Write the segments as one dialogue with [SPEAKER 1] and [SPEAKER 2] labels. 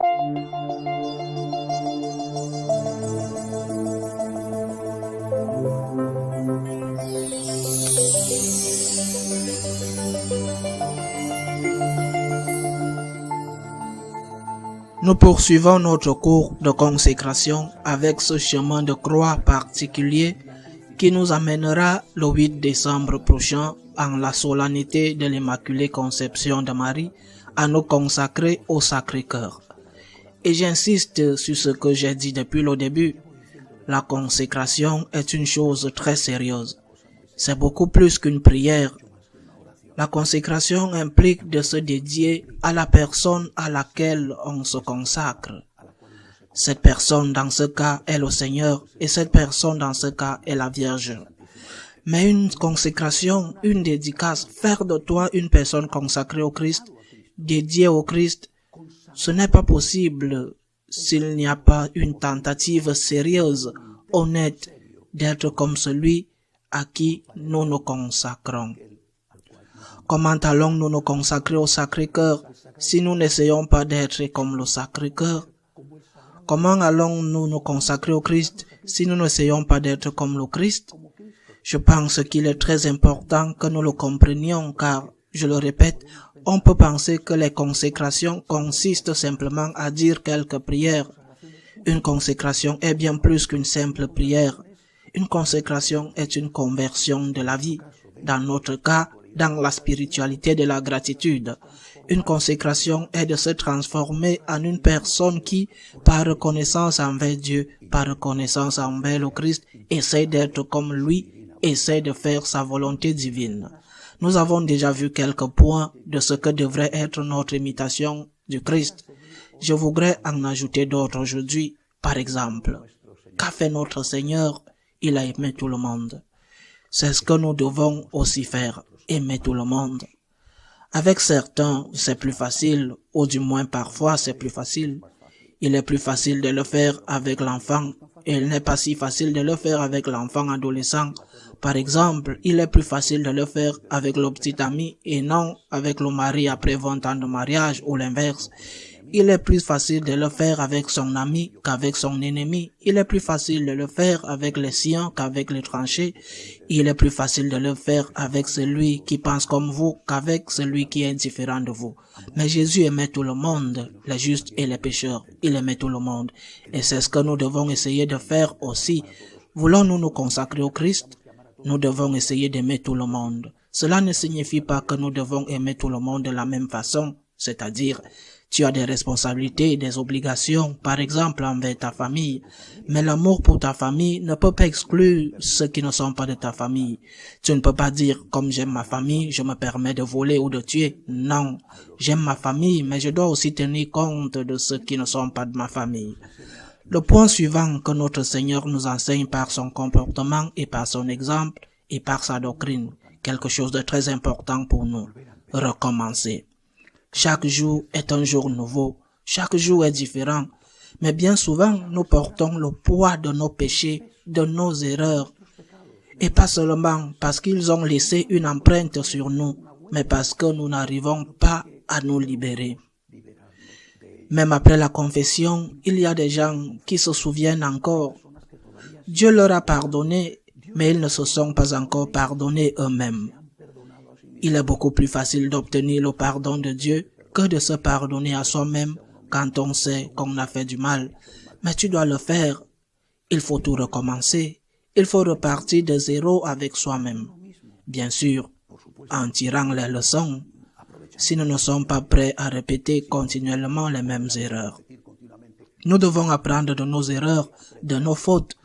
[SPEAKER 1] Nous poursuivons notre cours de consécration avec ce chemin de croix particulier qui nous amènera le 8 décembre prochain en la solennité de l'Immaculée Conception de Marie à nous consacrer au Sacré-Cœur. Et j'insiste sur ce que j'ai dit depuis le début. La consécration est une chose très sérieuse. C'est beaucoup plus qu'une prière. La consécration implique de se dédier à la personne à laquelle on se consacre. Cette personne dans ce cas est le Seigneur et cette personne dans ce cas est la Vierge. Mais une consécration, une dédicace, faire de toi une personne consacrée au Christ, dédiée au Christ, ce n'est pas possible s'il n'y a pas une tentative sérieuse, honnête, d'être comme celui à qui nous nous consacrons. Comment allons-nous nous consacrer au Sacré-Cœur si nous n'essayons pas d'être comme le Sacré-Cœur? Comment allons-nous nous consacrer au Christ si nous n'essayons pas d'être comme le Christ? Je pense qu'il est très important que nous le comprenions car, je le répète, on peut penser que les consécrations consistent simplement à dire quelques prières. Une consécration est bien plus qu'une simple prière. Une consécration est une conversion de la vie. Dans notre cas, dans la spiritualité de la gratitude. Une consécration est de se transformer en une personne qui, par reconnaissance envers Dieu, par reconnaissance envers le Christ, essaie d'être comme lui, essaie de faire sa volonté divine. Nous avons déjà vu quelques points de ce que devrait être notre imitation du Christ. Je voudrais en ajouter d'autres aujourd'hui. Par exemple, qu'a fait notre Seigneur? Il a aimé tout le monde. C'est ce que nous devons aussi faire. Aimer tout le monde. Avec certains, c'est plus facile, ou du moins parfois c'est plus facile. Il est plus facile de le faire avec l'enfant, et il n'est pas si facile de le faire avec l'enfant adolescent. Par exemple, il est plus facile de le faire avec le petit ami et non avec le mari après 20 ans de mariage ou l'inverse. Il est plus facile de le faire avec son ami qu'avec son ennemi. Il est plus facile de le faire avec les siens qu'avec les tranchés. Il est plus facile de le faire avec celui qui pense comme vous qu'avec celui qui est différent de vous. Mais Jésus aimait tout le monde, les justes et les pécheurs. Il aimait tout le monde. Et c'est ce que nous devons essayer de faire aussi. Voulons-nous nous consacrer au Christ? Nous devons essayer d'aimer tout le monde. Cela ne signifie pas que nous devons aimer tout le monde de la même façon, c'est-à-dire tu as des responsabilités et des obligations, par exemple envers ta famille. Mais l'amour pour ta famille ne peut pas exclure ceux qui ne sont pas de ta famille. Tu ne peux pas dire, comme j'aime ma famille, je me permets de voler ou de tuer. Non, j'aime ma famille, mais je dois aussi tenir compte de ceux qui ne sont pas de ma famille. Le point suivant que notre Seigneur nous enseigne par son comportement et par son exemple et par sa doctrine, quelque chose de très important pour nous, recommencer. Chaque jour est un jour nouveau, chaque jour est différent, mais bien souvent nous portons le poids de nos péchés, de nos erreurs, et pas seulement parce qu'ils ont laissé une empreinte sur nous, mais parce que nous n'arrivons pas à nous libérer. Même après la confession, il y a des gens qui se souviennent encore. Dieu leur a pardonné, mais ils ne se sont pas encore pardonnés eux-mêmes. Il est beaucoup plus facile d'obtenir le pardon de Dieu que de se pardonner à soi-même quand on sait qu'on a fait du mal. Mais tu dois le faire. Il faut tout recommencer. Il faut repartir de zéro avec soi-même. Bien sûr, en tirant les leçons, si nous ne sommes pas prêts à répéter continuellement les mêmes erreurs. Nous devons apprendre de nos erreurs, de nos fautes,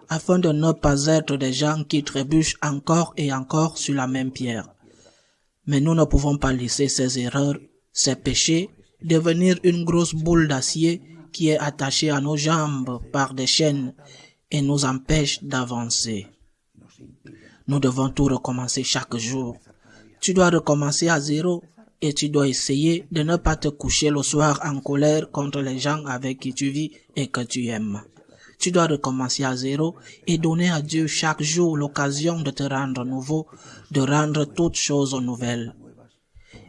[SPEAKER 1] afin de ne pas être des gens qui trébuchent encore et encore sur la même pierre. Mais nous ne pouvons pas laisser ces erreurs, ces péchés, devenir une grosse boule d'acier qui est attachée à nos jambes par des chaînes et nous empêche d'avancer. Nous devons tout recommencer chaque jour. Tu dois recommencer à zéro et tu dois essayer de ne pas te coucher le soir en colère contre les gens avec qui tu vis et que tu aimes. Tu dois recommencer à zéro et donner à Dieu chaque jour l'occasion de te rendre nouveau, de rendre toutes choses nouvelles.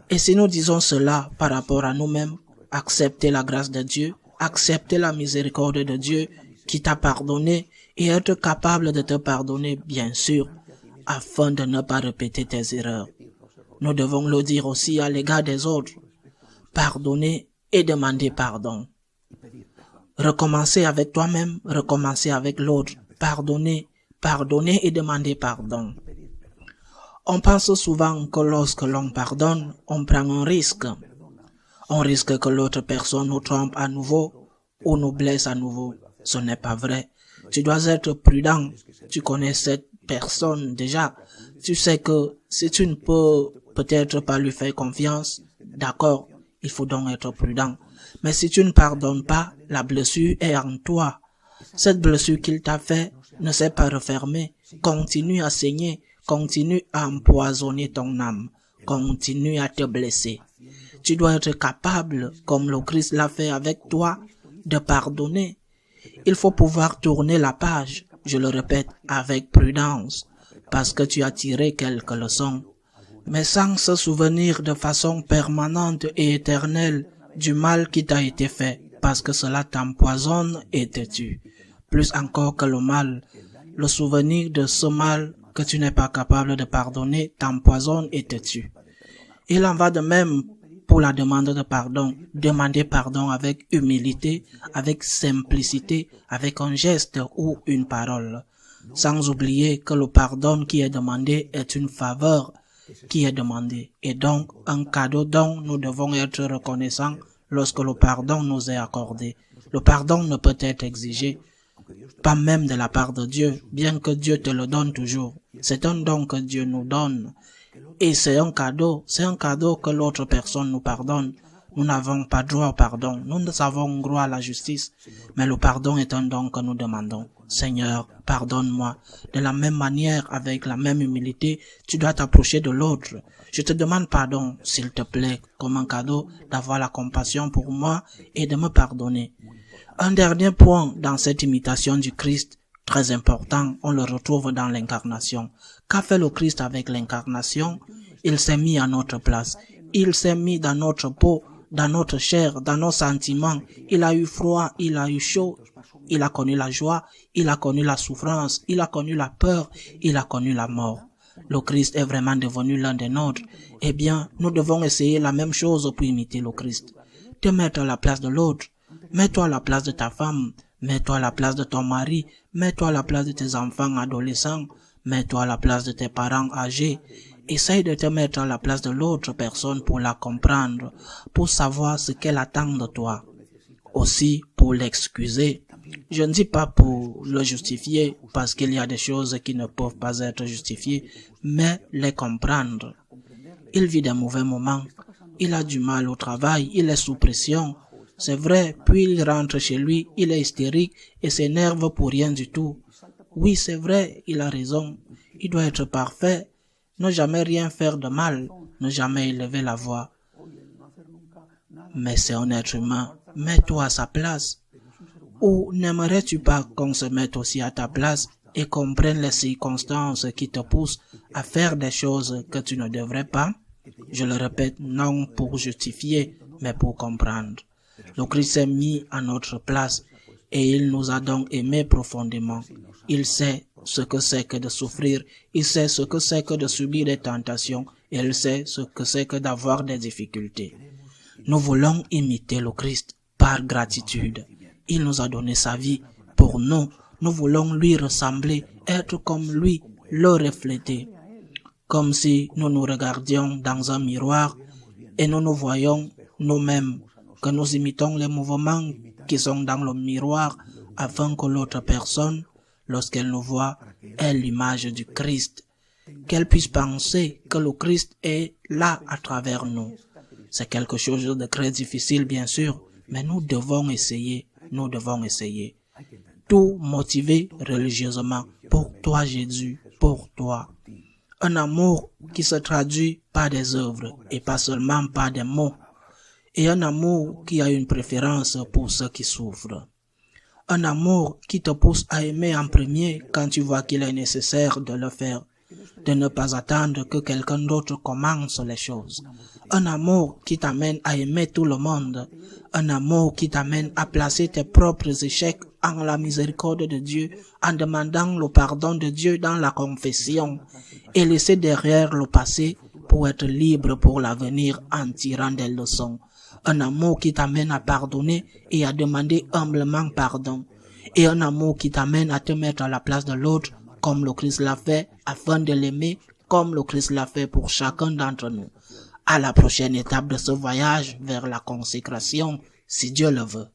[SPEAKER 1] Et si nous disons cela par rapport à nous-mêmes, accepter la grâce de Dieu, accepter la miséricorde de Dieu qui t'a pardonné et être capable de te pardonner, bien sûr, afin de ne pas répéter tes erreurs. Nous devons le dire aussi à l'égard des autres. Pardonner et demander pardon. Recommencer avec toi-même, recommencer avec l'autre. Pardonner et demander pardon. On pense souvent que lorsque l'on pardonne, on prend un risque. On risque que l'autre personne nous trompe à nouveau ou nous blesse à nouveau. Ce n'est pas vrai. Tu dois être prudent. Tu connais cette personne déjà. Tu sais que si tu ne peux peut-être pas lui faire confiance, d'accord, il faut donc être prudent. Mais si tu ne pardonnes pas, la blessure est en toi. Cette blessure qu'il t'a fait ne s'est pas refermée. Continue à saigner, continue à empoisonner ton âme, continue à te blesser. Tu dois être capable, comme le Christ l'a fait avec toi, de pardonner. Il faut pouvoir tourner la page, je le répète, avec prudence, parce que tu as tiré quelques leçons, mais sans se souvenir de façon permanente et éternelle du mal qui t'a été fait, parce que cela t'empoisonne et te tue. Plus encore que le mal, le souvenir de ce mal que tu n'es pas capable de pardonner t'empoisonne et te tue. Il en va de même pour la demande de pardon. Demander pardon avec humilité, avec simplicité, avec un geste ou une parole. Sans oublier que le pardon qui est demandé est une faveur qui est demandée et donc un cadeau dont nous devons être reconnaissants lorsque le pardon nous est accordé. Le pardon ne peut être exigé, pas même de la part de Dieu, bien que Dieu te le donne toujours. C'est un don que Dieu nous donne. Et c'est un cadeau que l'autre personne nous pardonne. Nous n'avons pas droit au pardon, nous avons droit à la justice, mais le pardon est un don que nous demandons. Seigneur, pardonne-moi. De la même manière, avec la même humilité, tu dois t'approcher de l'autre. Je te demande pardon, s'il te plaît, comme un cadeau, d'avoir la compassion pour moi et de me pardonner. Un dernier point dans cette imitation du Christ, très important, on le retrouve dans l'incarnation. Qu'a fait le Christ avec l'incarnation? Il s'est mis à notre place. Il s'est mis dans notre peau, dans notre chair, dans nos sentiments. Il a eu froid, il a eu chaud. Il a connu la joie, il a connu la souffrance, il a connu la peur, il a connu la mort. Le Christ est vraiment devenu l'un des nôtres. Eh bien, nous devons essayer la même chose pour imiter le Christ. Te mettre à la place de l'autre. Mets-toi à la place de ta femme. Mets-toi à la place de ton mari. Mets-toi à la place de tes enfants adolescents. Mets-toi à la place de tes parents âgés. Essaye de te mettre à la place de l'autre personne pour la comprendre, pour savoir ce qu'elle attend de toi. Aussi pour l'excuser. Je ne dis pas pour le justifier, parce qu'il y a des choses qui ne peuvent pas être justifiées, mais les comprendre. Il vit des mauvais moments, il a du mal au travail, il est sous pression. C'est vrai, puis il rentre chez lui, il est hystérique et s'énerve pour rien du tout. Oui, c'est vrai, il a raison, il doit être parfait, ne jamais rien faire de mal, ne jamais élever la voix. Mais c'est un être humain, mets-toi à sa place. Ou n'aimerais-tu pas qu'on se mette aussi à ta place et comprenne les circonstances qui te poussent à faire des choses que tu ne devrais pas? Je le répète, non pour justifier, mais pour comprendre. Le Christ s'est mis à notre place et il nous a donc aimés profondément. Il sait ce que c'est que de souffrir, il sait ce que c'est que de subir des tentations et il sait ce que c'est que d'avoir des difficultés. Nous voulons imiter le Christ par gratitude. Il nous a donné sa vie pour nous. Nous voulons lui ressembler, être comme lui, le refléter. Comme si nous nous regardions dans un miroir et nous nous voyons nous-mêmes, que nous imitons les mouvements qui sont dans le miroir afin que l'autre personne, lorsqu'elle nous voit, ait l'image du Christ. Qu'elle puisse penser que le Christ est là à travers nous. C'est quelque chose de très difficile, bien sûr, mais nous devons essayer. Nous devons essayer. Tout motivé religieusement. Pour toi, Jésus, pour toi. Un amour qui se traduit par des œuvres et pas seulement par des mots. Et un amour qui a une préférence pour ceux qui souffrent. Un amour qui te pousse à aimer en premier quand tu vois qu'il est nécessaire de le faire. de ne pas attendre que quelqu'un d'autre commence les choses. Un amour qui t'amène à aimer tout le monde. Un amour qui t'amène à placer tes propres échecs en la miséricorde de Dieu, en demandant le pardon de Dieu dans la confession et laisser derrière le passé pour être libre pour l'avenir en tirant des leçons. Un amour qui t'amène à pardonner et à demander humblement pardon. Et un amour qui t'amène à te mettre à la place de l'autre comme le Christ l'a fait, afin de l'aimer comme le Christ l'a fait pour chacun d'entre nous. À la prochaine étape de ce voyage vers la consécration, si Dieu le veut.